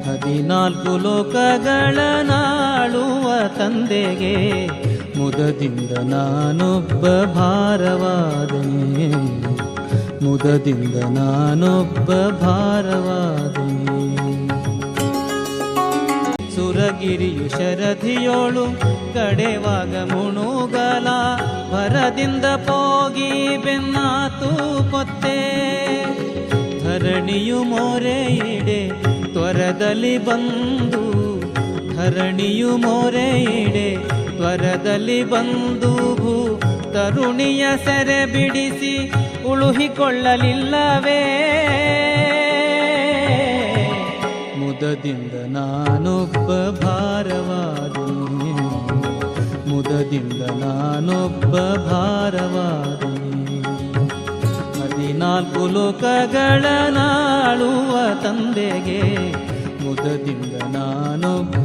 14 ಲೋಕಗಳ ನಾಳುವ ತಂದೆಗೆ ಮುದದಿಂದ ನಾನೊಬ್ಬ ಭಾರವಾದನೆ, ಮುದದಿಂದ ನಾನೊಬ್ಬ ಭಾರವಾದನೆ. ಸುರಗಿರಿಯು ಶರಧಿಯೋಳು ಕಡೆವಾಗ ಮುಣುಗಲ ಭರದಿಂದ ಪೋಗಿ ಬೆನ್ನಾತು ಪೊತ್ತೆ. ಧರಣಿಯು ಮೊರೆಯಿಡೆ ತ್ವರದಲ್ಲಿ ಬಂದು, ಧರಣಿಯು ಮೊರೆಯಿಡೆ ತ್ವರದಲ್ಲಿ ಬಂದು ಭೂ ತರುಣಿಯ ಸೆರೆ ಬಿಡಿಸಿ ಉಳುಹಿಕೊಳ್ಳಲಿಲ್ಲವೇ. ಮುದದಿಂದ ನಾನೊಬ್ಬ ಭಾರವಾದನೆ, ಮುದದಿಂದ ನಾನೊಬ್ಬ ಭಾರವಾದನೆ. 14 ಲೋಕಗಳ ನಾಳುವ ತಂದೆಗೆ ಮುದದಿಂದ ನಾನೊಬ್ಬ